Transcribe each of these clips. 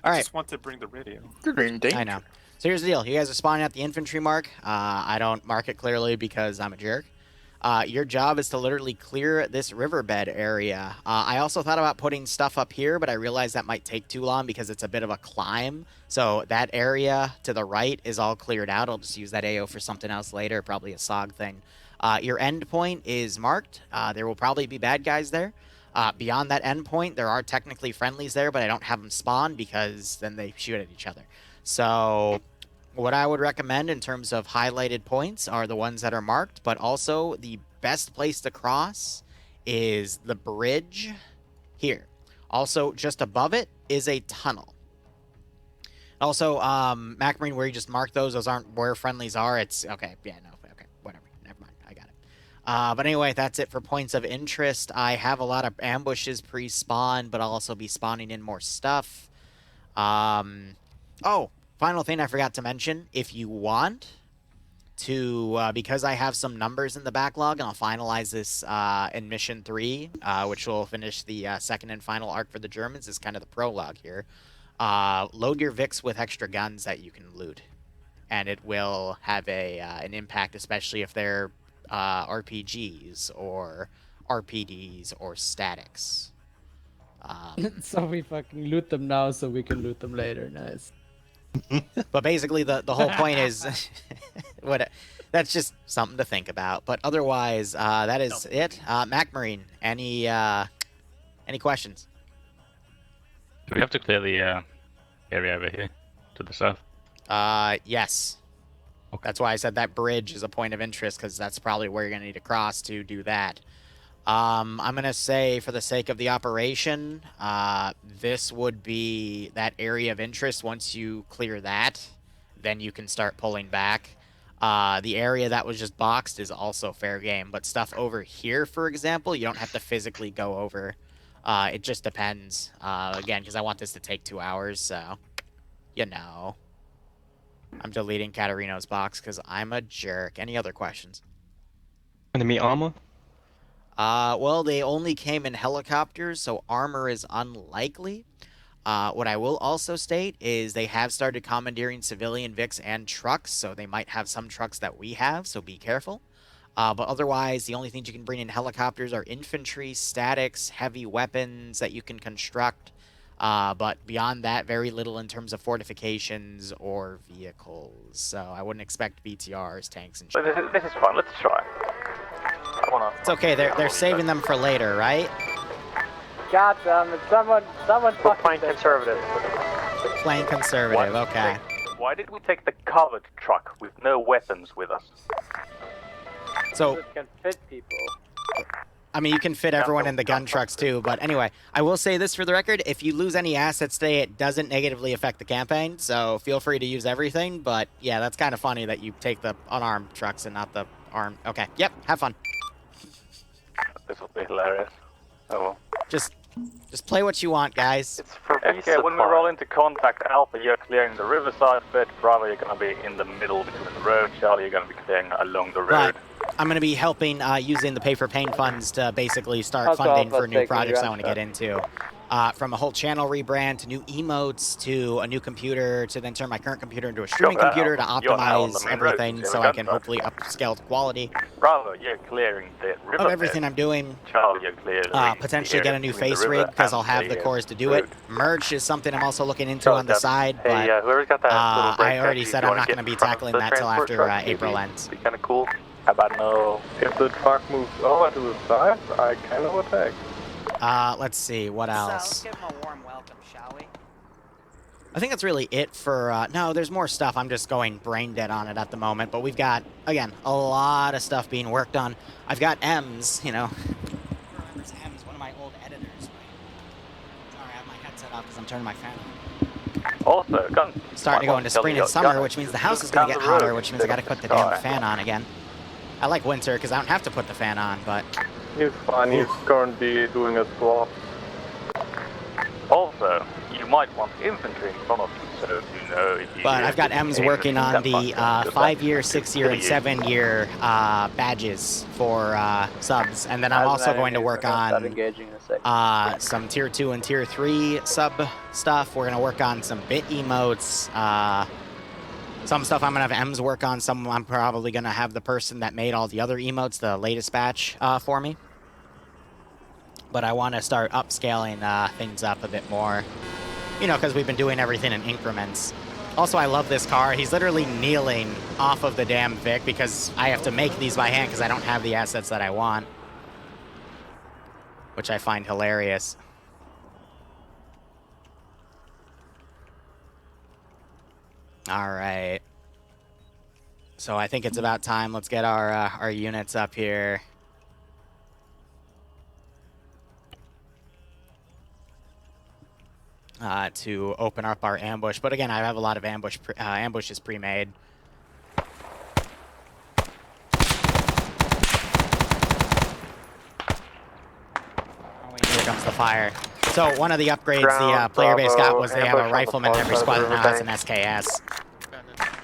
All I right. just want to bring the radio. You're in danger. I know. So here's the deal. You guys are spawning at the infantry mark. I don't mark it clearly because I'm a jerk. Your job is to literally clear this riverbed area. I also thought about putting stuff up here, but I realized that might take too long because it's a bit of a climb. So that area to the right is all cleared out. I'll just use that AO for something else later, probably a SOG thing. Your end point is marked. There will probably be bad guys there. Beyond that end point, there are technically friendlies there, but I don't have them spawn because then they shoot at each other. So what I would recommend in terms of highlighted points are the ones that are marked, but also the best place to cross is the bridge here. Also, just above it is a tunnel. Also, Mac Marine, where you just marked those aren't where friendlies are. It's, okay, yeah, no, okay, whatever, never mind, I got it. But anyway, that's it for points of interest. I have a lot of ambushes pre-spawn, but I'll also be spawning in more stuff. Oh, final thing I forgot to mention, if you want to, because I have some numbers in the backlog, and I'll finalize this in Mission 3, which will finish the second and final arc for the Germans, is kind of the prologue here. Load your Vix with extra guns that you can loot, and it will have an impact, especially if they're RPGs or RPDs or statics. So we fucking loot them now so we can loot them later. Nice. But basically, the whole point is, that's just something to think about. But otherwise, that is it. Mac Marine, any questions? Do we have to clear the area over here to the south? Yes. Okay. That's why I said that bridge is a point of interest, because that's probably where you're going to need to cross to do that. I'm going to say, for the sake of the operation, this would be that area of interest. Once you clear that, then you can start pulling back. The area that was just boxed is also fair game, but stuff over here, for example, you don't have to physically go over. It just depends, again, because I want this to take 2 hours, so, you know. I'm deleting Katarino's box because I'm a jerk. Any other questions? Enemy armor? Well, they only came in helicopters, so armor is unlikely. What I will also state is they have started commandeering civilian Vix and trucks, so they might have some trucks that we have, so be careful. But otherwise, the only things you can bring in helicopters are infantry, statics, heavy weapons that you can construct. But beyond that, very little in terms of fortifications or vehicles. So I wouldn't expect BTRs, tanks, and shit. This is fun. Let's try. It's okay. They're saving them for later, right? God damn it! Someone Playing conservative. Playing conservative. Okay. Why did we take the covered truck with no weapons with us? So it can fit people. I mean, you can fit everyone in the gun trucks too, but anyway, I will say this for the record, if you lose any assets today, it doesn't negatively affect the campaign, so feel free to use everything, but yeah, that's kind of funny that you take the unarmed trucks and not the armed. Okay, yep, have fun. This will be hilarious. Oh well. Just play what you want, guys. It's for okay, when we roll into contact Alpha, you're clearing the riverside bit, Bravo, you're going to be in the middle between the road, Charlie, you're going to be clearing along the road. Right. I'm going to be helping using the Pay for Pain funds to basically start funding for new projects I want to get into. From a whole channel rebrand to new emotes to a new computer to then turn my current computer into a streaming computer to optimize everything so I can hopefully upscale the quality. Bravo, you're clearing the river. Of everything I'm doing. Charlie, you're clearing potentially get a new face rig because I'll have the cores to do it. Merch is something I'm also looking into on the side, but I already said I'm not going to be tackling that till after April ends. Be kind of cool. How about no? If the truck moves over to the side, I cannot attack. Let's see, what else? Let's give him a warm welcome, shall we? I think that's really it for, no, there's more stuff. I'm just going brain dead on it at the moment, but we've got, again, a lot of stuff being worked on. I've got M's, you know. Who remembers M's? One of my old editors. Sorry, I have my headset off because I'm turning my fan on. Also, starting to go into spring and summer, which means the house is going to get hotter, which means I got to put the damn fan on again. I like winter because I don't have to put the fan on, but... He's fine, he's currently doing a swap. Also, also, you might want infantry in front of you, so you know if you... But I've got M's working on the 5-year, 6-year, and 7-year badges for subs, and then I'm also going to work on some Tier 2 and Tier 3 sub stuff. We're going to work on some bit emotes. Some stuff I'm going to have M's work on. Some I'm probably going to have the person that made all the other emotes, the latest batch, for me. But I want to start upscaling things up a bit more. You know, because we've been doing everything in increments. Also, I love this car. He's literally kneeling off of the damn Vic because I have to make these by hand because I don't have the assets that I want. Which I find hilarious. All right. So I think it's about time. Let's get our units up here. To open up our ambush. But again, I have a lot of ambushes pre-made. Here comes the fire. So one of the upgrades the player base got was they have a rifleman in every squad that now has an SKS.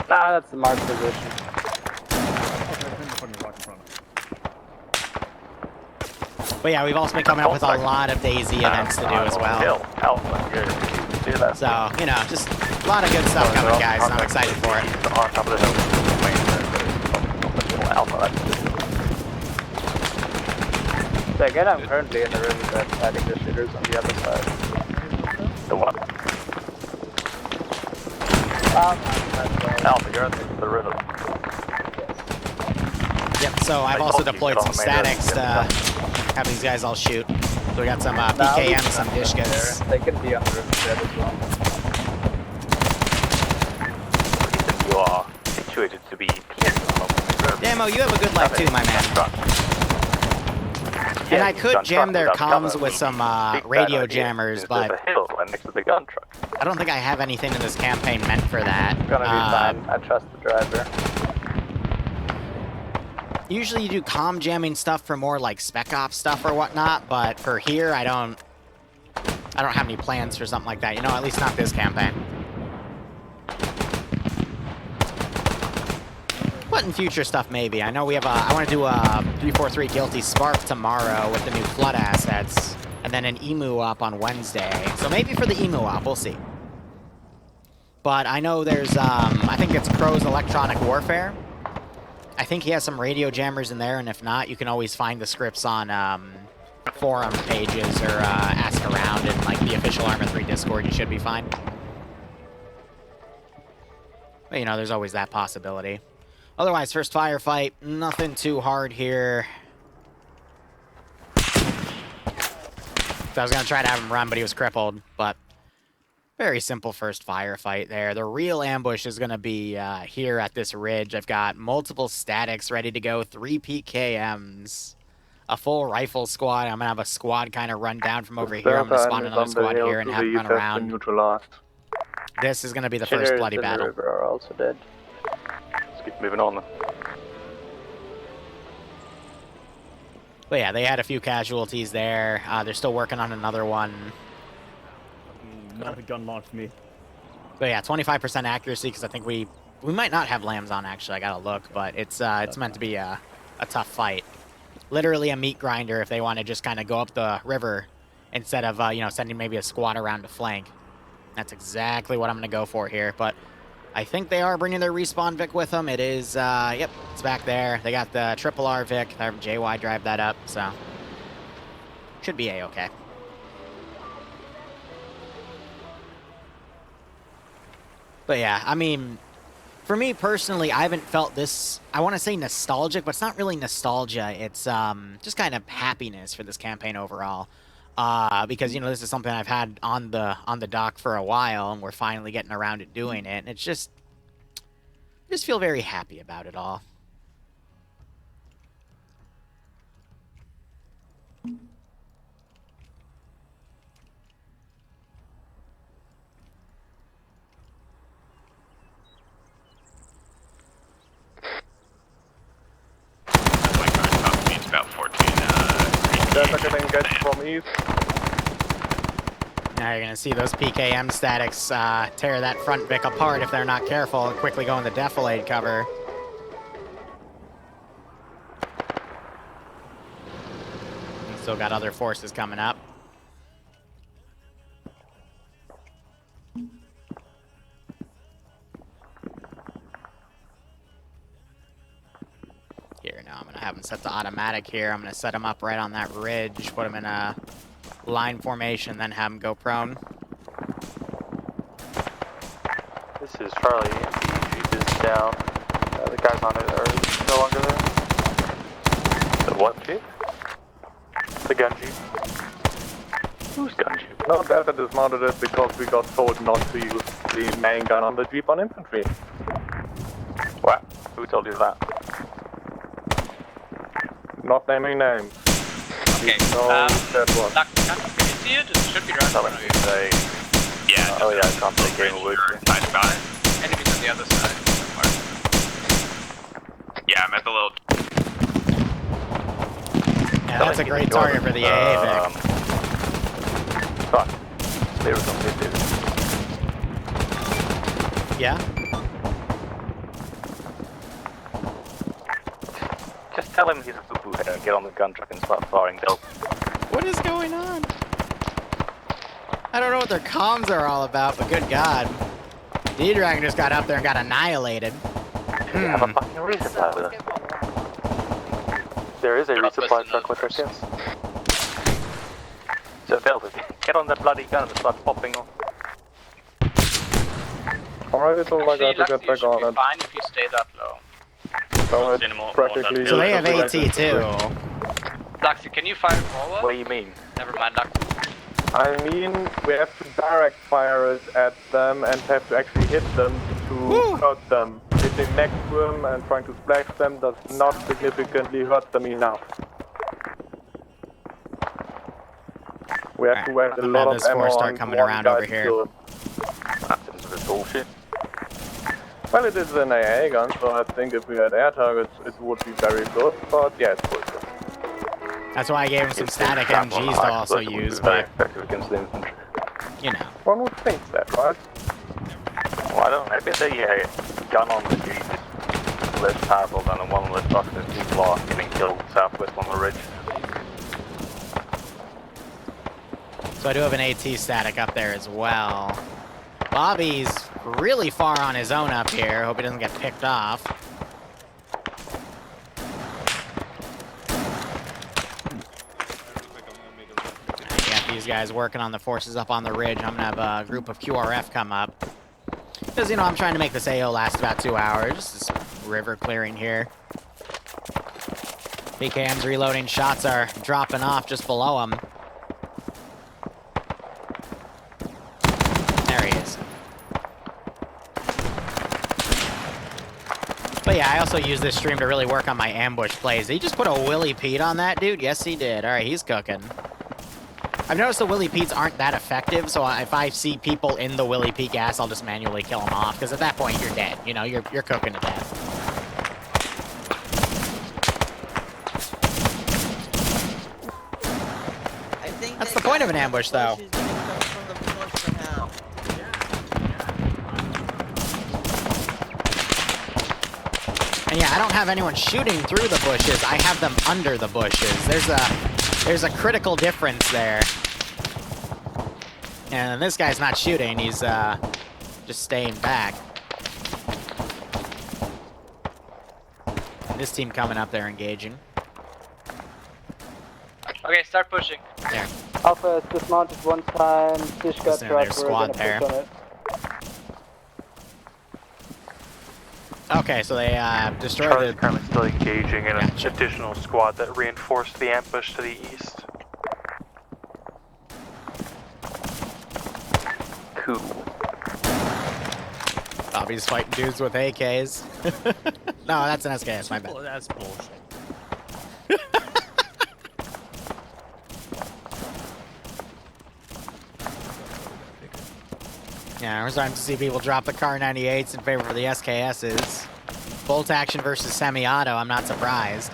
Nah, that's the mark position. But yeah, we've also been coming up with a lot of DayZ events to do as well. So, you know, just a lot of good stuff coming, guys, and I'm excited for it. So again, I'm currently in the room that's fighting the shooters on the other side. The what? Alpha, you're in the river. Yep, so I've also deployed some statics to have these guys all shoot. So we got some PKM, some Dishkas. They can be on the riverbed as well. You are situated to be Damo, you have a good life too, my man. And I could jam their comms with some radio jammers, but I don't think I have anything in this campaign meant for that. It's gonna be fine. I trust the driver. Usually you do comm jamming stuff for more like spec ops stuff or whatnot, but for here I don't have any plans for something like that. You know, at least not this campaign. But in future stuff, maybe. I know we have I want to do a 343 Guilty Spark tomorrow with the new Flood assets, and then an Emu op on Wednesday. So maybe for the Emu op, we'll see. But I know there's, I think it's Crow's Electronic Warfare. I think he has some radio jammers in there, and if not, you can always find the scripts on forum pages or ask around in like the official Arma 3 Discord. You should be fine. But you know, there's always that possibility. Otherwise, first firefight, nothing too hard here. So I was gonna try to have him run, but he was crippled. But very simple first firefight there. The real ambush is gonna be here at this ridge. I've got multiple statics ready to go, 3 PKMs, a full rifle squad. I'm gonna have a squad kind of run down from over here. I'm gonna spawn another squad here and have them run around. This is gonna be the first bloody battle. The are also dead. Let's keep moving on then. But yeah, they had a few casualties there. They're still working on another one. Not a gun launched me. But yeah, 25% accuracy because I think we might not have lambs on actually. I gotta look, but it's meant to be a tough fight. Literally a meat grinder if they want to just kind of go up the river instead of you know, sending maybe a squad around to flank. That's exactly what I'm gonna go for here. But I think they are bringing their respawn Vic with them. It is yep, it's back there. They got the triple R Vic. They have JY drive that up, so should be a-okay. But yeah, I mean, for me personally, I haven't felt this, I want to say nostalgic, but it's not really nostalgia. It's just kind of happiness for this campaign overall. Because, you know, this is something I've had on the dock for a while, and we're finally getting around to doing it. And it's just, I just feel very happy about it all. That's getting good from east. All you're gonna see those PKM statics tear that front Vic apart if they're not careful and quickly go into defilade cover. We still got other forces coming up. Here, now I'm gonna have them set to automatic here. I'm gonna set them up right on that ridge, put them in a line formation, then have them go prone. This is Charlie. The Jeep is down. The guys on it are no longer there. The what Jeep? The gun Jeep. Whose gun Jeep? No, Delta dismounted it because we got told not to use the main gun on the Jeep on infantry. What? Who told you that? Not naming names. Okay, that was. Doc, can you see it? It should be right in front of you. Say, Yeah, oh yeah, I can't take game away. Nice about it. Enemies on the other side. Yeah, I'm at the little... Yeah, that's a great target for the AA Vic. Fuck. They were some dude. Yeah? Just tell him he's a poo-poo head and get on the gun truck and start firing dope. What is going on? I don't know what their comms are all about, but good God. D-Dragon just got up there and got annihilated. We have a fucking resupply with us. There is a resupply truck with us, yes. So Delta, get on that bloody gun and start popping off. Alright, it's all I got to get back on it. Fine if you stay that low. So it's practically... So they have AT too. Luxy, can you fire forward? What do you mean? Never mind, Luxy. I mean, we have to direct fire it at them and have to actually hit them to hurt them. Hitting next to them and trying to splash them does not significantly hurt them enough. We have to waste a lot of this ammo force on start coming one around guy over to here. kill him. That's some sort of bullshit. Well, it is an AA gun, so I think if we had air targets, it would be very good, but yeah, it's bullshit. That's why I gave him some static MGs to also use, very but, effective against the infantry. you know. One would think that, right? Well, I don't know. Maybe the gun on the Jeep is less powerful than the one on the truck that people are getting killed southwest on the ridge. So I do have an AT static up there as well. Bobby's really far on his own up here. Hope he doesn't get picked off. I got these guys working on the forces up on the ridge. I'm gonna have a group of QRF come up. Because, you know, I'm trying to make this AO last about 2 hours. This river clearing here. PKM's reloading. Shots are dropping off just below him. There he is. But yeah, I also use this stream to really work on my ambush plays. Did he just put a Willy Pete on that dude? Yes, he did. All right, he's cooking. I've noticed the Willy Petes aren't that effective, so if I see people in the Willy Pete gas, I'll just manually kill them off, because at that point, you're dead. You know, you're cooking to death. That's the point of an ambush, though. And yeah, I don't have anyone shooting through the bushes. I have them under the bushes. There's a critical difference there. And this guy's not shooting. He's just staying back. And this team coming up there engaging. Okay, start pushing. There. Alpha is dismounted one time, fish got Listen to their dropped, we're squad gonna there. push on it. Okay, so they destroyed Charlie's the... currently still engaging in an Gotcha. additional squad that reinforced the ambush to the east. Cool. Bobby's fighting dudes with AKs. No, that's an SKS, my bad. That's bullshit. Yeah, we're starting to see people drop the Car 98s in favor of the SKSs. Bolt action versus semi-auto, I'm not surprised.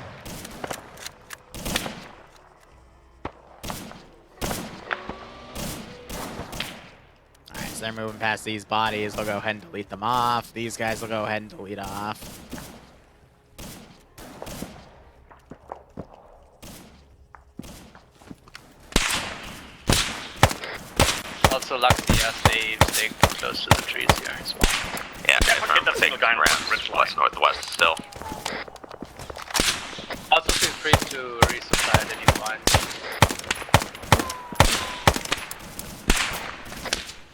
they're moving past these bodies. They'll go ahead and delete them off. These guys will go ahead and delete off. Also, luckily, stay close to the trees here as well. Yeah, confirm. The same guy west northwest still. Also, feel free to resupply at any point.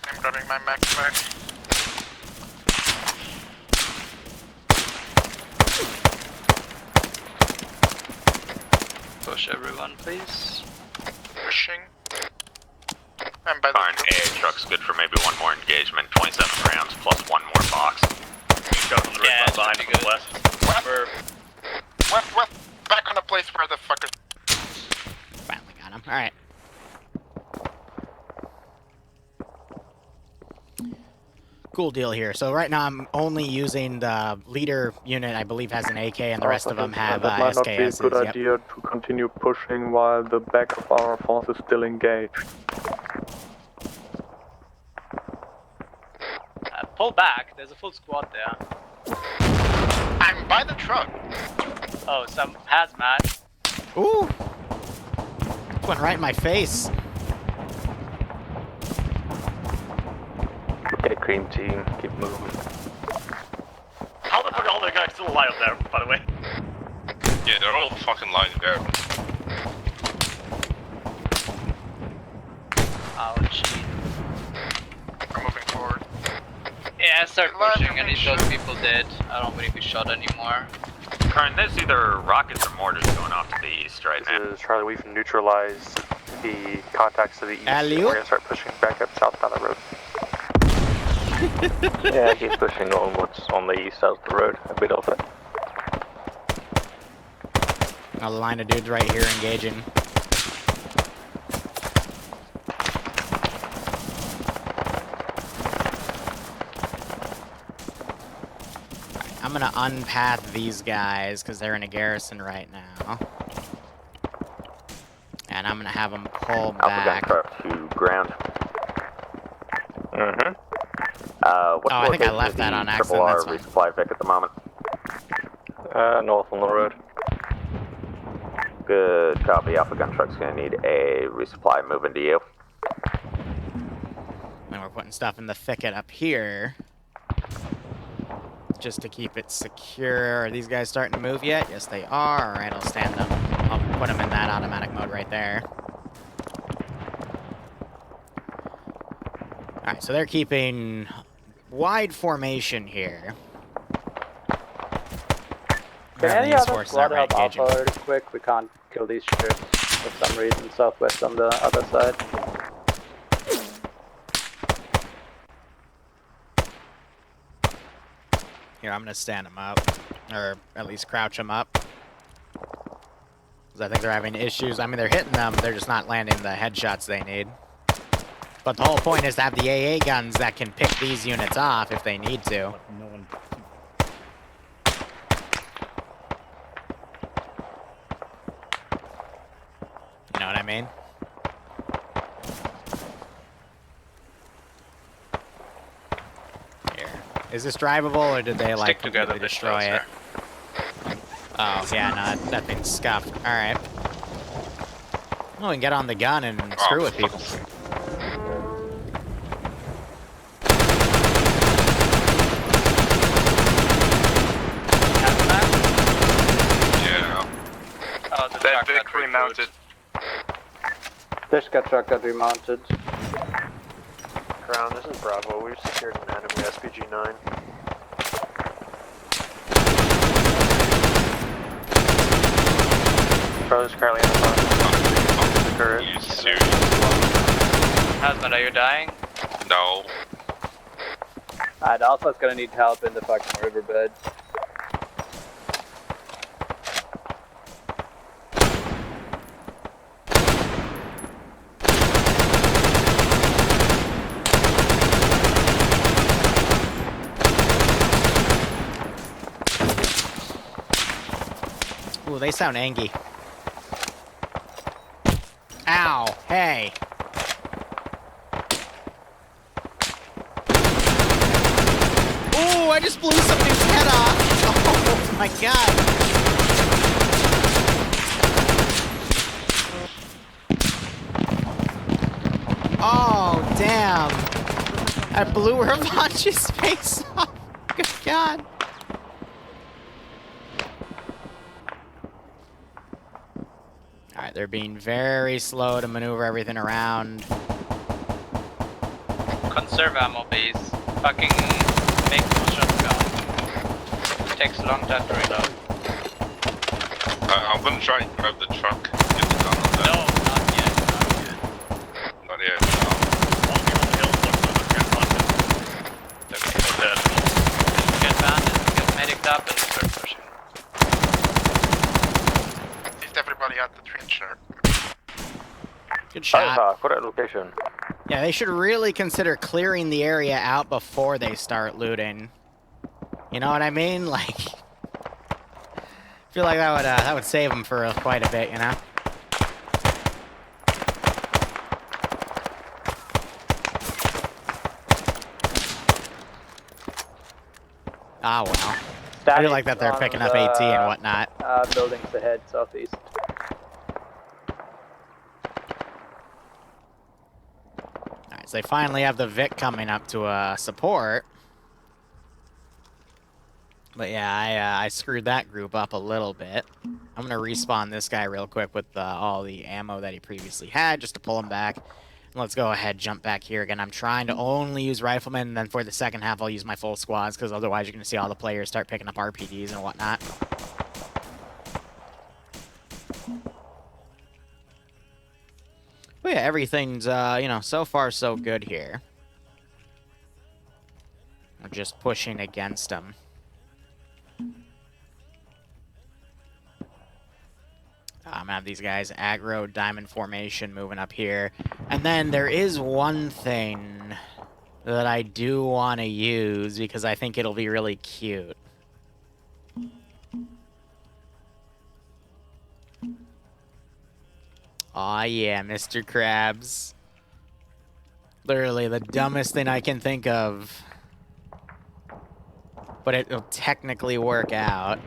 I'm grabbing my max back. Push everyone, please. Pushing. I'm by the Car and AA truck's good for maybe one more engagement. 27 rounds plus one more box. Yeah, behind the west. West, back on the place where the fuckers. Finally got him. All right. Cool deal here. So right now I'm only using the leader unit. I believe has an AK, and the rest of them have That might not be a SKSs. good Yep. idea to continue pushing while the back of our force is still engaged. Pull back. There's a full squad there. I'm by the truck. Oh, some hazmat. Ooh! Went right in my face. Okay, cream team, keep moving. How the fuck are all the guys still alive there, by the way? Yeah, they're all fucking lying there. Ouch. I'm moving forward. Yeah, start pushing. I need Sure. those people dead. I don't believe we shot anymore. Current, there's either rockets or mortars going off to the east right now. This is Charlie, we've neutralized the contacts to the east. Alley-oop. We're gonna start pushing back up south down the road. Yeah, keep pushing on what's on the east out of the road, a bit of it. A line of dudes right here engaging. I'm gonna unpath these guys because they're in a garrison right now. And I'm gonna have them pull Alpha gun back. truck to ground. Mm-hmm. What's Oh, I think I located left that the on Triple accident, R that's fine. resupply Vic at the moment? North on the road. Good copy. Alpha gun truck's gonna need a resupply moving to you. And we're putting stuff in the thicket up here. Just to keep it secure. Are these guys starting to move yet? Yes, they are. Alright, I'll stand them. I'll put them in that automatic mode right there. Alright, so they're keeping wide formation here. Can any These other forces squad aren't help engaging. Alpha really quick? We can't kill these shits for some reason southwest on the other side. Here, I'm gonna stand them up. Or at least crouch them up. Because I think they're having issues. I mean, they're hitting them, they're just not landing the headshots they need. But the whole point is to have the AA guns that can pick these units off if they need to. No one. You know what I mean? Here. Is this drivable, or did they, like, together, completely destroy it? Oh, yeah, no, that thing's scuffed. Alright. Well, we can get on the gun and screw with people. Yeah. Oh, the That truck Vic got remounted. Dishka truck got remounted. Ground, this is Bravo. We've secured an enemy SPG-9. Charlie's currently in the front. Turret. You serious? Hazmat, are you dying? No. Alright, Alpha's gonna need help in the fucking riverbed. Ooh, they sound angry. Ow! Hey! I just blew some dude's head off. Oh my god. Oh, damn. I blew Revanche's face off. Good god. Alright, they're being very slow to maneuver everything around. Conserve ammo base. Fucking make more shotgun. Takes a long time to reload. I'm gonna try and grab the truck. Get the gun on No, that. not yet. Not yet. No. Get bandits, get medicked up, and start pushing. Is everybody at the trencher? Good shot. Correct location. Yeah, they should really consider clearing the area out before they start looting. You know what I mean? Like, I feel like that would save them for quite a bit, you know? Ah, well. I do like that they're picking up AT and whatnot. Buildings ahead, southeast. Alright, so they finally have the Vic coming up to support. But yeah, I screwed that group up a little bit. I'm gonna respawn this guy real quick with all the ammo that he previously had, just to pull him back. Let's go ahead, jump back here again. I'm trying to only use riflemen, and then for the second half, I'll use my full squads, because otherwise you're going to see all the players start picking up RPGs and whatnot. But yeah, everything's, you know, so far so good here. We're just pushing against them. I'm gonna have these guys aggro diamond formation moving up here. And then there is one thing that I do want to use because I think it'll be really cute. Aw, yeah, Mr. Krabs. Literally the dumbest thing I can think of. But it'll technically work out.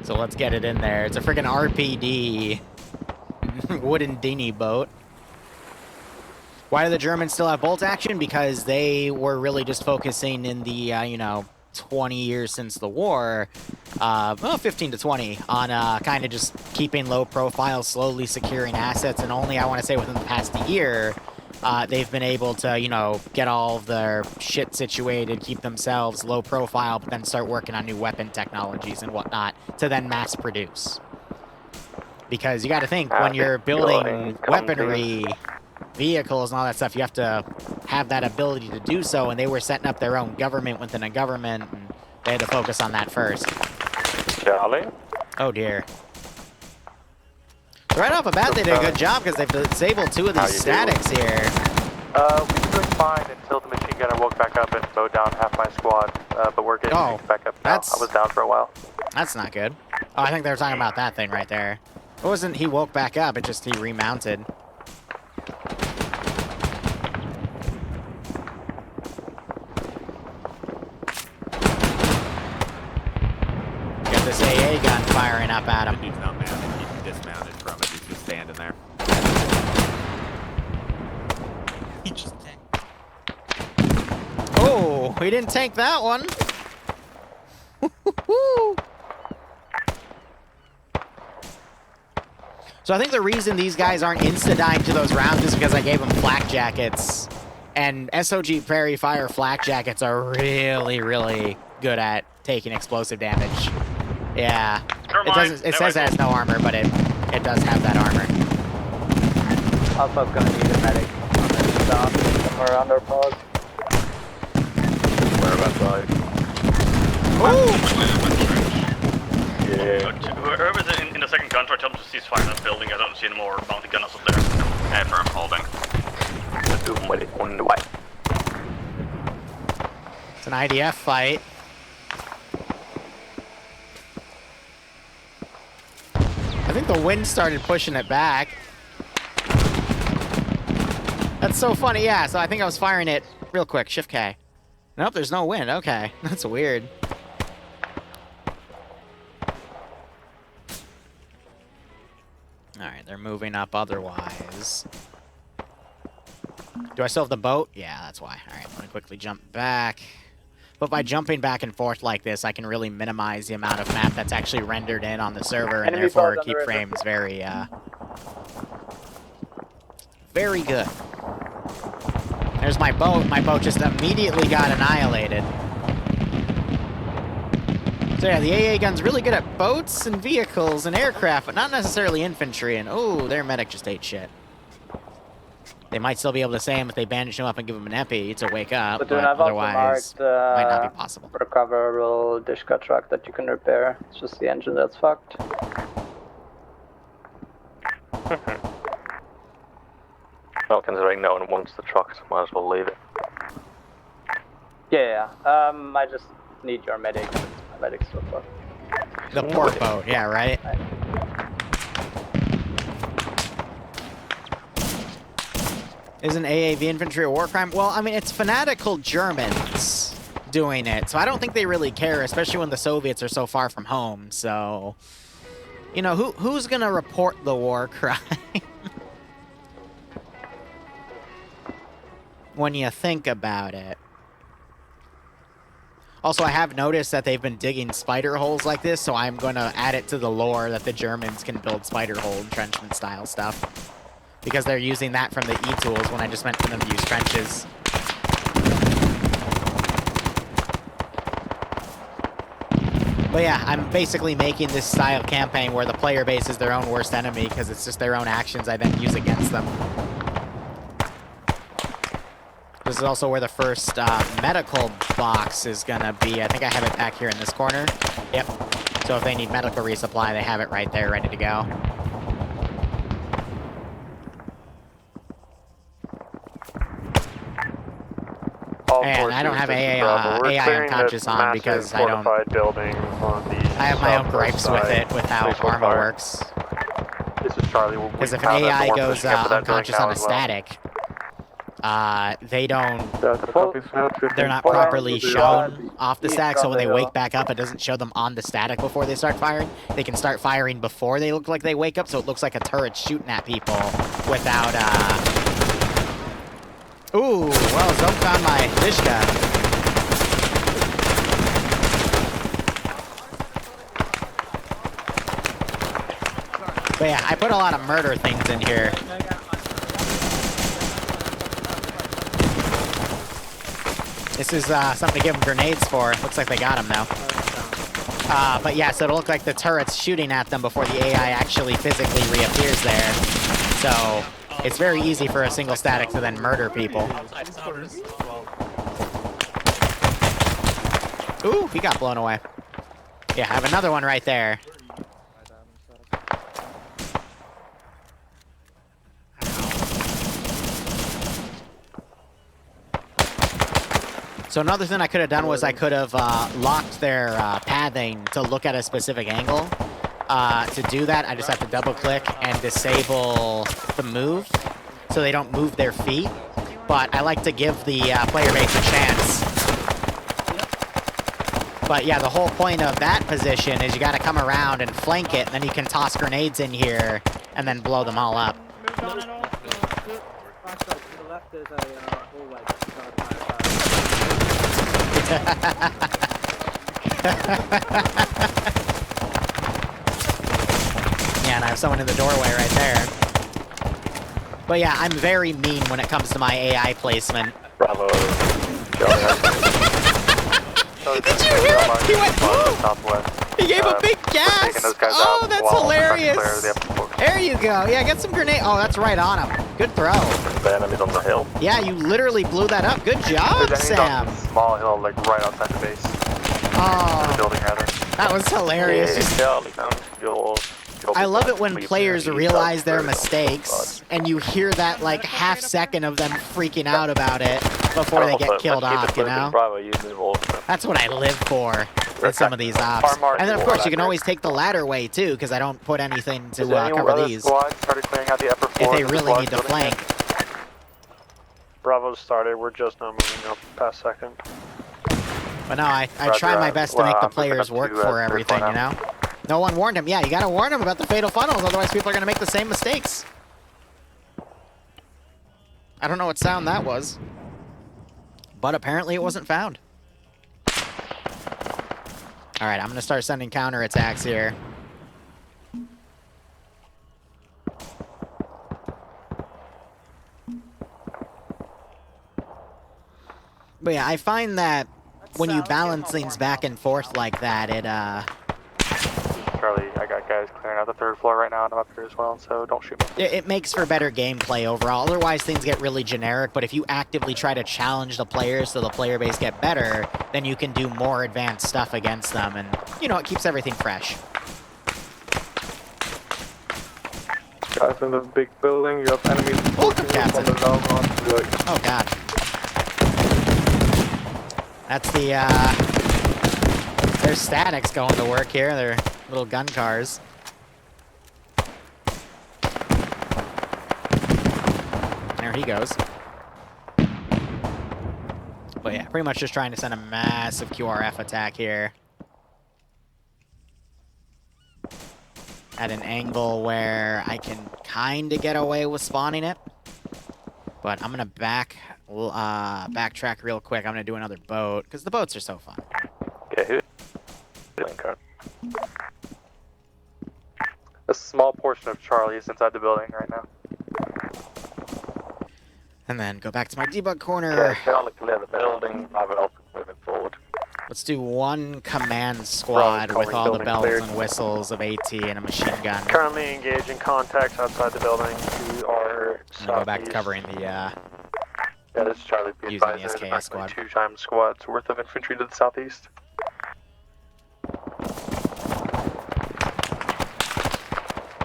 So let's get it in there. It's a freaking RPD. Wooden dinghy boat. Why do the Germans still have bolt action? Because they were really just focusing in the, you know, 20 years since the war, well, 15 to 20, on kind of just keeping low profile, slowly securing assets, and only, I want to say, within the past year, they've been able to, you know, get all of their shit situated, keep themselves low profile, but then start working on new weapon technologies and whatnot to then mass produce. Because you got to think, when you're building weaponry, vehicles and all that stuff, you have to have that ability to do so, and they were setting up their own government within a government, and they had to focus on that first. Charlie? Oh dear. So right off the bat, they did a good job because they've disabled 2 of these statics here. We were doing fine until the machine gunner woke back up and mowed down half my squad, but we're getting back up now. I was down for a while. That's not good. Oh, I think they were talking about that thing right there. It wasn't he woke back up, it just he remounted. Get this AA gun firing up at him. The dude's not mounted. He's dismounted from it. He's just standing there. He just tanked. Oh, we didn't tank that one. So I think the reason these guys aren't insta-dying to those rounds is because I gave them flak jackets. And SOG Prairie Fire flak jackets are really, really good at taking explosive damage. Yeah. It says it has no armor, but it does have that armor. Alpha's gonna need a medic on this down somewhere around our pause. Whereabouts are you? Yeah. Whoever's in the second gunfight, tell them to cease fire in that building. I don't see any more bounty gunners up there. Firm holding. It's an IDF fight. I think the wind started pushing it back. That's so funny, yeah. So I think I was firing it real quick. Shift K. Nope, there's no wind. Okay, that's weird. Alright, they're moving up otherwise. Do I still have the boat? Yeah, that's why. Alright, I'm gonna quickly jump back. But by jumping back and forth like this, I can really minimize the amount of map that's actually rendered in on the server, and Enemy therefore boat on the keep river. frames very, very good. There's my boat. My boat just immediately got annihilated. So yeah, the AA gun's really good at boats and vehicles and aircraft, but not necessarily infantry. And oh, their medic just ate shit. They might still be able to say him if they bandage him up and give him an epi to wake up, But but then I've also otherwise, marked might not be possible. recoverable Dishka truck that you can repair. It's just the engine that's fucked. Well, considering no one wants the truck, so might as well leave it. Yeah. I just need your medic. My medic's so fucked. The port boat, yeah, right? Isn't AAV infantry a war crime? Well, I mean, it's fanatical Germans doing it, so I don't think they really care, especially when the Soviets are so far from home, so... You know, who's gonna report the war crime? When you think about it. Also, I have noticed that they've been digging spider holes like this, so I'm going to add it to the lore that the Germans can build spider hole entrenchment style stuff. Because they're using that from the E-tools when I just meant for them to use trenches. But yeah, I'm basically making this style campaign where the player base is their own worst enemy because it's just their own actions I then use against them. This is also where the first medical box is gonna be. I think I have it back here in this corner. Yep. So if they need medical resupply, they have it right there, ready to go. And I don't have AI unconscious on because I don't... Building on the I have my own gripes with it, with how Arma works. This is Charlie. Because if an AI goes unconscious on a static, they don't... They're not properly shown off the static, so when they wake back up, it doesn't show them on the static before they start firing. They can start firing before they look like they wake up, so it looks like a turret shooting at people without, Ooh, well, Zoe found my dish gun. But yeah, I put a lot of murder things in here. This is something to give them grenades for. Looks like they got them now. But yeah, so it'll look like the turret's shooting at them before the AI actually physically reappears there. So it's very easy for a single static to then murder people. Ooh, he got blown away. Yeah, I have another one right there. So another thing I could have done was I could have locked their pathing to look at a specific angle. To do that, I just have to double click and disable the move so they don't move their feet. But I like to give the player base a chance. But yeah, the whole point of that position is you got to come around and flank it, and then you can toss grenades in here and then blow them all up. Yeah, and I have someone in the doorway right there. But yeah, I'm very mean when it comes to my AI placement. Bravo. Did you hear him? He went, he gave a big gasp! Oh, that's hilarious! There you go. Yeah, get some grenade. Oh, that's right on him. Good throw. The enemy's on the hill. Yeah, you literally blew that up. Good job, Sam. Small hill, like right outside the base. Oh, The building, rather. that was hilarious. Just- I love it when players realize their mistakes, and you hear that like half second of them freaking out about it before they get killed off, you know? That's what I live for in some of these ops. And then of course you can always take the ladder way too, because I don't put anything to cover these. If they really need to flank. Bravo started, we're just now moving up past second. But no, I Roger try my that. best to Well, make the I'm moving players up work to, for third everything, floor you now. know? No one warned him. Yeah, you gotta warn him about the fatal funnels, otherwise people are gonna make the same mistakes. I don't know what sound that was, but apparently it wasn't found. All right, I'm gonna start sending counterattacks here. But yeah, I find that when you balance things back and forth like that, it Charlie, I got guys clearing out the 3rd floor right now, and I'm up here as well, so don't shoot me. it makes for better gameplay overall. Otherwise, things get really generic, but if you actively try to challenge the players so the player base get better, then you can do more advanced stuff against them, and, you know, it keeps everything fresh. Guys in the big building, you have enemies Welcome, Captain. on the right. Oh, God. That's the, there's statics going to work here. They're little gun cars. There he goes. But yeah, pretty much just trying to send a massive QRF attack here. At an angle where I can kind of get away with spawning it. But I'm going to backtrack real quick. I'm going to do another boat, because the boats are so fun. Okay, a small portion of Charlie is inside the building right now. And then go back to my debug corner. Okay, Charlie, clear the building. I will moving forward. Let's do one command squad with all the building bells cleared. and whistles of AT and a machine gun. Currently engaging contacts outside the building to our I'm gonna go back to covering the, Yeah, this is Charlie. Be using the advised, there's SKS squad. approximately 2 times squads worth of infantry to the southeast.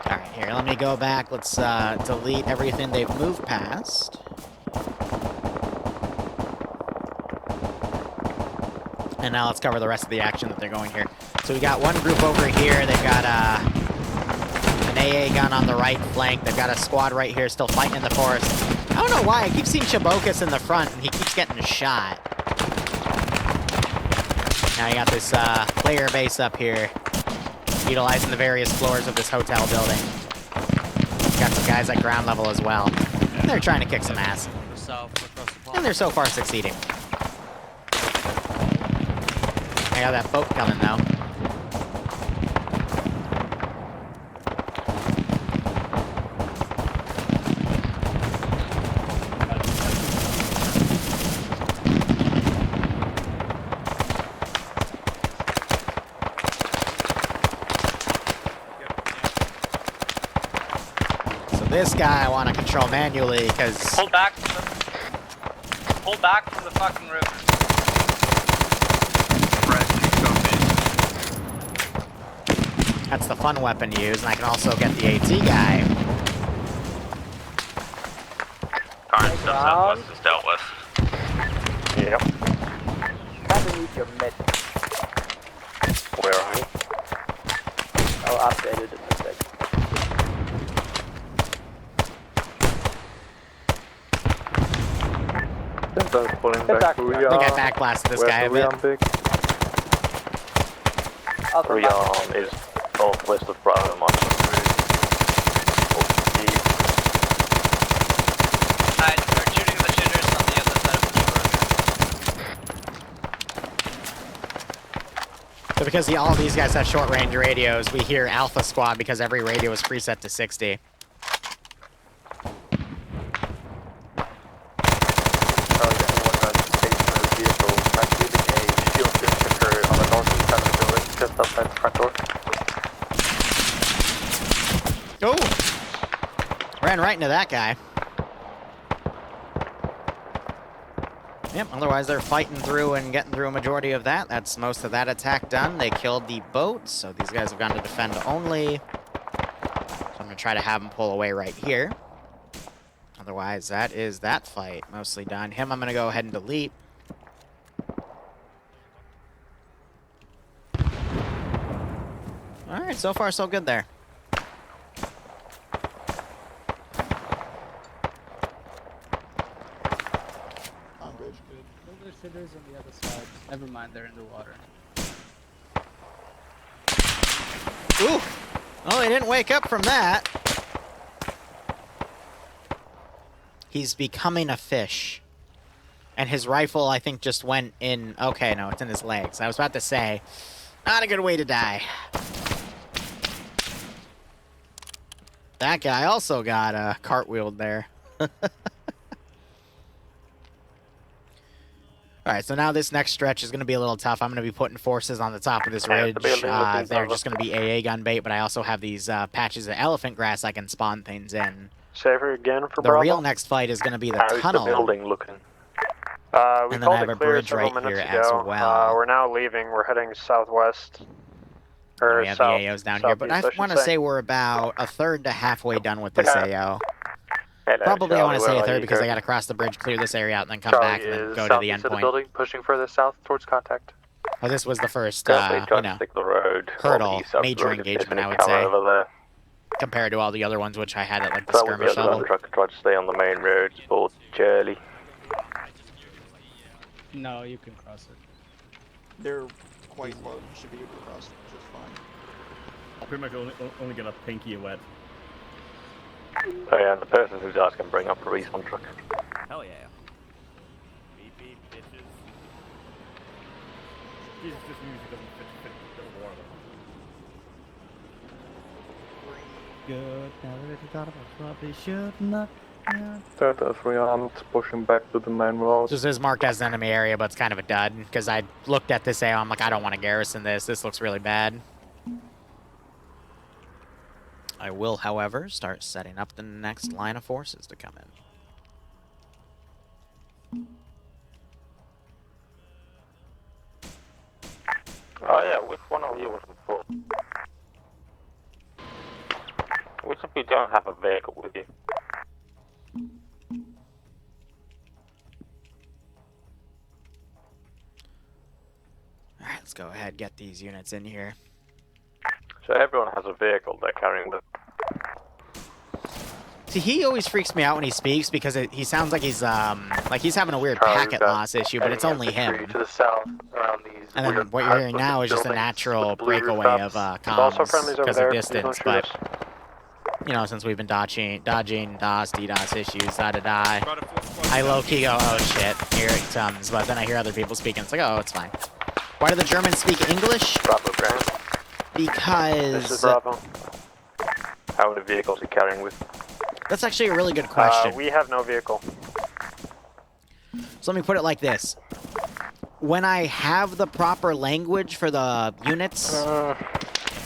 Alright, here, let me go back. Let's delete everything they've moved past. And now let's cover the rest of the action that they're going here. So we got one group over here. They've got an AA gun on the right flank. They've got a squad right here still fighting in the forest. I don't know why. I keep seeing Chabokas in the front, and he keeps getting shot. Now you got this player base up here, utilizing the various floors of this hotel building. Got some guys at ground level as well. And they're trying to kick some ass. And they're so far succeeding. I got that boat coming, though. So this guy I want to control manually, because... Pull back from the fucking river. That's the fun weapon to use, and I can also get the AT guy. Current stuff southwest is dealt with. Yep. Underneath your med. Where are you? I'll update it in a sec. Sometimes pulling back. I think I backblasted this guy a bit. Big? Also, Rion is northwest of Bravo, Mike. Alright, we're shooting the shooters on the other side of the river. So because all these guys have short-range radios, we hear Alpha Squad because every radio is preset to 60. Just outside the front door. Oh! Ran right into that guy. Yep, otherwise they're fighting through and getting through a majority of that. That's most of that attack done. They killed the boat, so these guys have gone to defend only. So I'm going to try to have them pull away right here. Otherwise, that is that fight mostly done. Him, I'm going to go ahead and delete. Alright, so far so good there. Shooters on the other side. Never mind, they're in the water. Ooh! Oh, he didn't wake up from that. He's becoming a fish. And his rifle, I think, just went in... Okay, no, it's in his legs. I was about to say, not a good way to die. That guy also got cartwheeled there. Alright, so now this next stretch is going to be a little tough. I'm going to be putting forces on the top of this ridge. They're just going to be AA gun bait, but I also have these patches of elephant grass I can spawn things in. Saver again for The Bravo. real next fight is going to be the How's tunnel. the building looking? We And then I called have it a clear bridge several right here minutes as ago. well. We're now leaving. We're heading southwest. And we have the AOs down here, but I want to say we're about a third to halfway done with this AO. Hello, Probably I want to Charlie, say a where are third you because I got going? to cross the bridge, clear this area out, and then come Charlie back and then is go to the southeast of the endpoint. building, pushing further south towards contact. Oh, this was the first, Currently you trying know, to stick the road. hurdle, East of the major road, if there's engagement, any I would cover say, over there. compared to all the other ones, which I had at, like, the So we'll be skirmish on the level. truck and try to stay on the main road for Charlie. No, you can cross it. They're quite low. You should be able to cross them just fine. I'll pretty much only get a pinky wet. Oh yeah, and the person who dies can bring up a respawn truck. Hell yeah. Beep beep, bitches. Jesus, this music doesn't fit the water. Good. Now that I thought about probably should not. Total 3 armed, pushing back to the main road. This is marked as an enemy area, but it's kind of a dud, because I looked at this AO, I'm like, I don't want to garrison this. This looks really bad. I will, however, start setting up the next line of forces to come in. Oh yeah, which one of you was before? Which of you don't have a vehicle with you? Alright, let's go ahead, get these units in here. So everyone has a vehicle they're carrying with. See, he always freaks me out when he speaks because he sounds like he's having a weird packet loss issue, but it's only him. To the south, around these And then what you're hearing now is just a natural breakaway of comms because of distance, but, you know, since we've been dodging DOS, DDoS issues, I low-key go, oh shit, here it comes, but then I hear other people speaking, it's like, oh, it's fine. Why do the Germans speak English? Bravo, Grant. Because... This is Bravo. How many vehicles are you carrying with? That's actually a really good question. We have no vehicle. So let me put it like this. When I have the proper language for the units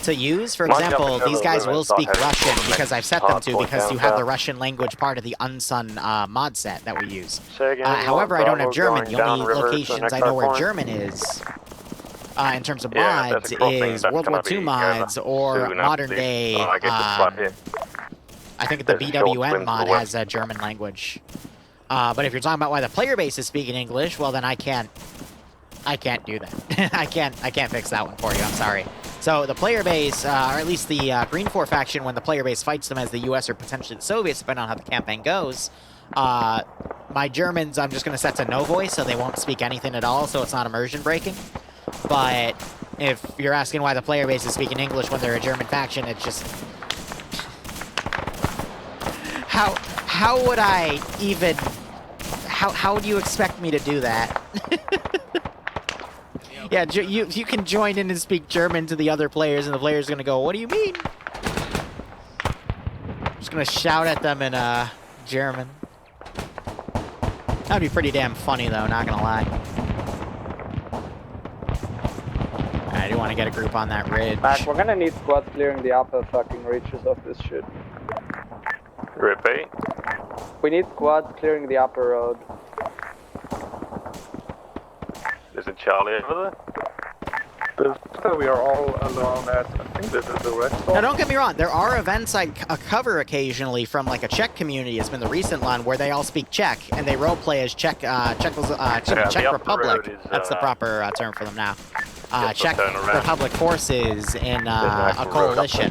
to use, for example, these guys will speak Russian because I've set them to, because you have the Russian language part of the Unsun mod set that we use. However, I don't have German. The only locations I know where German is, in terms of mods, is World War II mods or modern day... I think the BWN mod has a German language. But if you're talking about why the player base is speaking English, well then I can't do that. I can't fix that one for you, I'm sorry. So the player base, or at least the Green 4 faction, when the player base fights them as the US or potentially the Soviets, depending on how the campaign goes, my Germans I'm just going to set to no voice, so they won't speak anything at all, so it's not immersion breaking. But if you're asking why the player base is speaking English when they're a German faction, it's just... How would I even... How would you expect me to do that? Yeah, you can join in and speak German to the other players, and the player's gonna go, what do you mean? I'm just gonna shout at them in German. That'd be pretty damn funny, though, not gonna lie. I do want to get a group on that ridge. Mac, we're gonna need squads clearing the upper fucking reaches of this shit. Repeat. We need squads clearing the upper road. Is it Charlie over there? We are all alone at, I think this is the rest. Now, don't get me wrong. There are events I cover occasionally from, like, a Czech community. It's been the recent one where they all speak Czech, and they roleplay as Czech Republic. That's the proper term for them now. Czech Republic forces in a coalition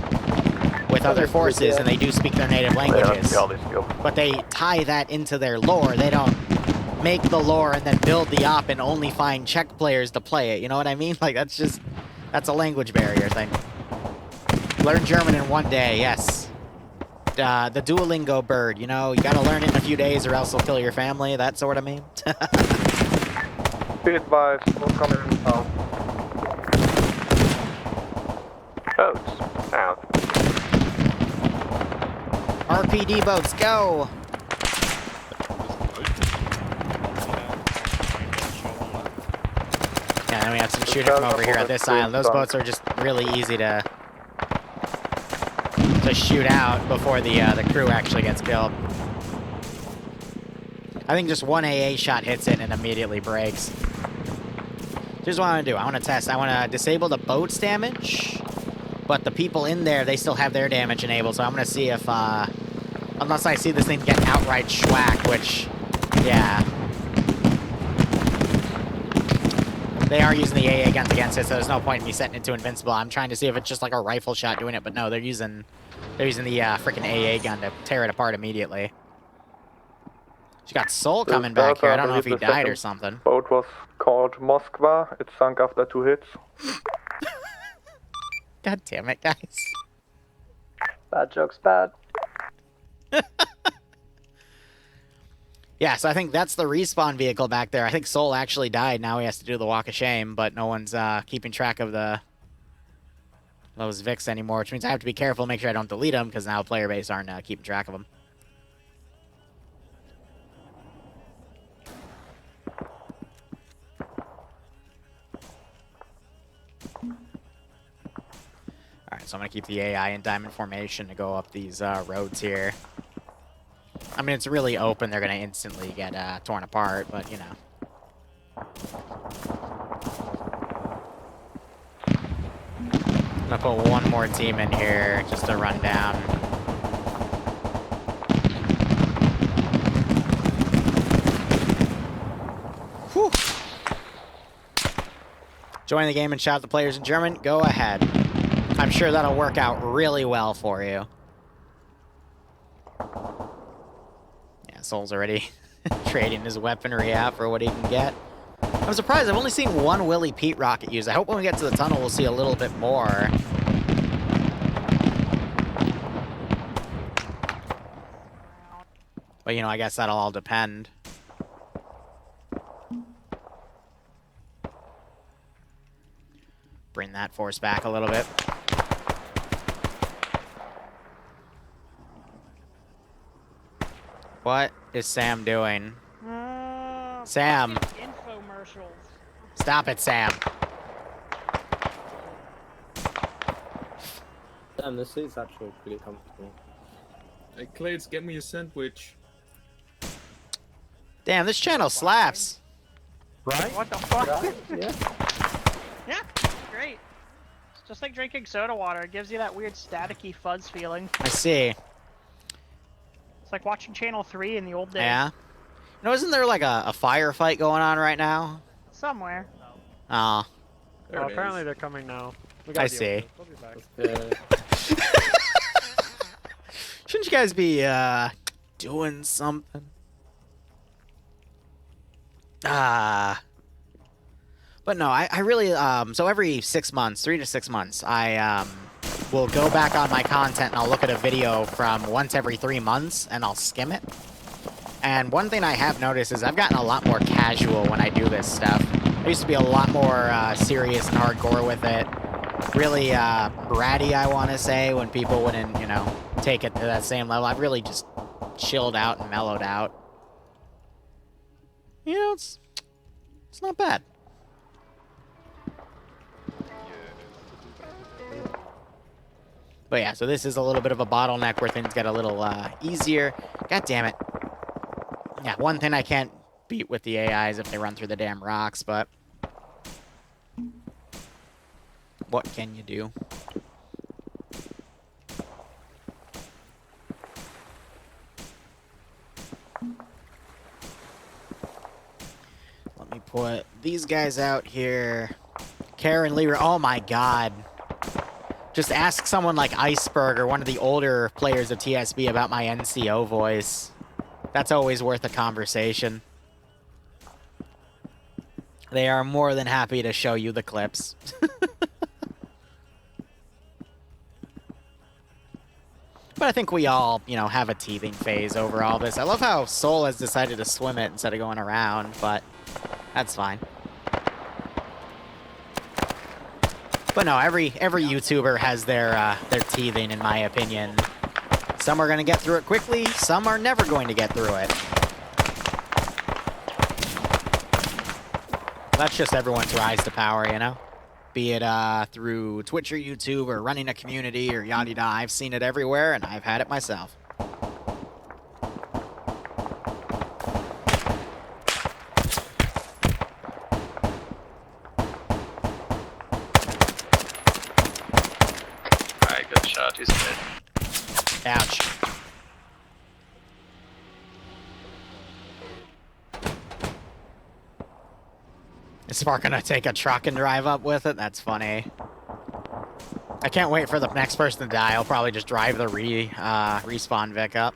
with other forces, and they do speak their native languages. But they tie that into their lore. They don't make the lore and then build the op and only find Czech players to play it. You know what I mean? Like, that's a language barrier thing. Learn German in one day, yes. The Duolingo bird, you know, you gotta learn it in a few days or else it'll kill your family, that sort of meme. Be advised, we're coming in south. Boats, south. RPD boats, go! Yeah, then we have some shooting from over here at this island. Those boats are just really easy to shoot out before the crew actually gets killed. I think just one AA shot hits it and it immediately breaks. Here's what I want to do. I want to test. I want to disable the boat's damage, but the people in there, they still have their damage enabled, so I'm going to see if, unless I see this thing get outright schwacked, which, yeah. They are using the AA guns against it, so there's no point in me setting it to invincible. I'm trying to see if it's just like a rifle shot doing it, but no, they're using the freaking AA gun to tear it apart immediately. She got Soul coming back here. I don't know if he died or something. Boat was called Moskva. It sunk after 2 hits. God damn it, guys. Bad joke's bad. Yeah, so I think that's the respawn vehicle back there. I think Soul actually died. Now he has to do the Walk of Shame, but no one's keeping track of those Vics anymore, which means I have to be careful, make sure I don't delete them, because now player base aren't keeping track of them. Alright, so I'm going to keep the AI in diamond formation to go up these roads here. I mean, it's really open. They're going to instantly get torn apart, but, you know. I'm going to put one more team in here just to run down. Whew. Join the game and shout at the players in German? Go ahead. I'm sure that'll work out really well for you. Yeah, Soul's already trading his weaponry out for what he can get. I'm surprised. I've only seen one Willie Pete rocket used. I hope when we get to the tunnel, we'll see a little bit more. But, you know, I guess that'll all depend. Bring that force back a little bit. What is Sam doing? Sam! Infomercials. Stop it, Sam. Damn, this is actually pretty comfortable. Hey, Clades, get me a sandwich. Damn, this channel slaps. Right? What the fuck? Yeah. Yeah, great. It's just like drinking soda water. It gives you that weird staticky fuzz feeling. I see. It's like watching Channel 3 in the old days. Yeah? You know, isn't there like a firefight going on right now? Somewhere. Oh. Well, apparently they're coming now. I see. We'll be back. Shouldn't you guys be, doing something? But no, I really, so every 6 months, 3 to 6 months, I, will go back on my content and I'll look at a video from once every 3 months and I'll skim it. And one thing I have noticed is I've gotten a lot more casual when I do this stuff. I used to be a lot more serious and hardcore with it. Really bratty, I want to say, when people wouldn't, you know, take it to that same level. I've really just chilled out and mellowed out. You know, it's not bad. But yeah, so this is a little bit of a bottleneck where things get a little easier. God damn it. Yeah, one thing I can't beat with the AI is if they run through the damn rocks, but what can you do? Let me put these guys out here. Karen Liru, oh my god. Just ask someone like Iceberg or one of the older players of TSB about my NCO voice. That's always worth a conversation. They are more than happy to show you the clips. But I think we all, you know, have a teething phase over all this. I love how Soul has decided to swim it instead of going around, but that's fine. But no, every YouTuber has their teething, in my opinion. Some are going to get through it quickly, some are never going to get through it. That's just everyone's rise to power, you know? Be it through Twitch or YouTube or running a community or yada yada. I've seen it everywhere, and I've had it myself. Alright, good shot. He's dead. Ouch. Is Spark gonna take a truck and drive up with it? That's funny. I can't wait for the next person to die. I'll probably just drive the respawn Vic up.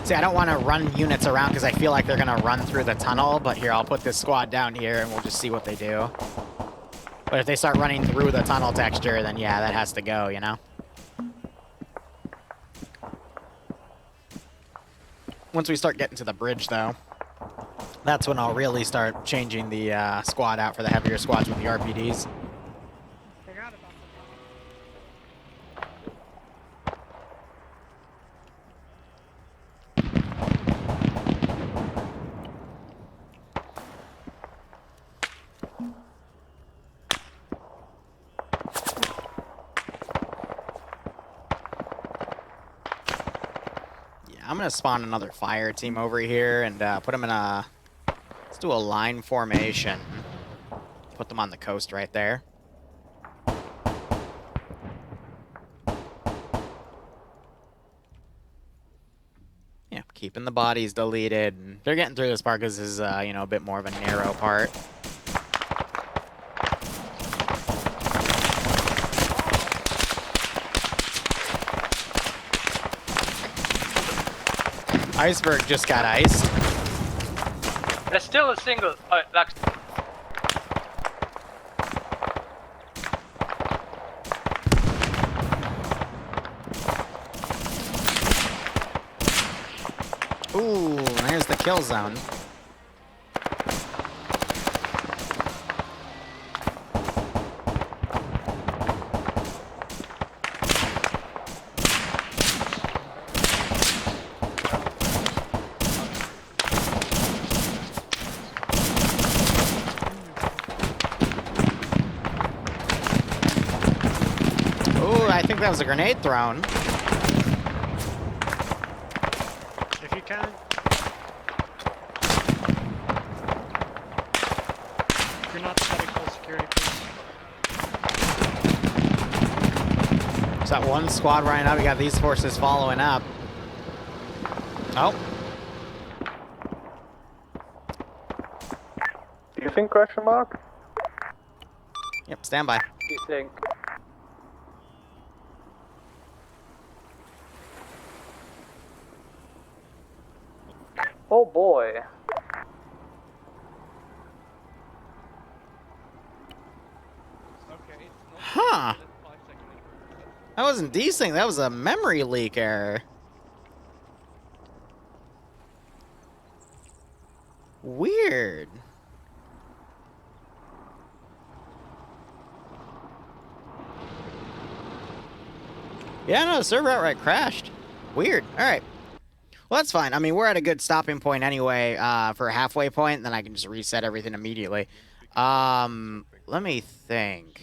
See, I don't want to run units around because I feel like they're gonna run through the tunnel, but here, I'll put this squad down here and we'll just see what they do. But if they start running through the tunnel texture, then yeah, that has to go, you know? Once we start getting to the bridge, though, that's when I'll really start changing the squad out for the heavier squads with the RPDs. I'm gonna spawn another fire team over here and put them in a... Let's do a line formation. Put them on the coast right there. Yeah, keeping the bodies deleted. They're getting through this part because this is, you know, a bit more of a narrow part. Iceberg just got iced. There's still a single. Lux. Ooh, there's the kill zone. That was a grenade thrown. If you can. If you're not setting full security, please. There's that one squad running up. We got these forces following up. Oh. Do you think question mark? Yep, stand by. Do you think? Oh boy. Huh. That wasn't desync, that was a memory leak error. Weird. Yeah, no, the server outright crashed. Weird. Alright. Well, that's fine. I mean, we're at a good stopping point anyway for a halfway point, and then I can just reset everything immediately. Let me think.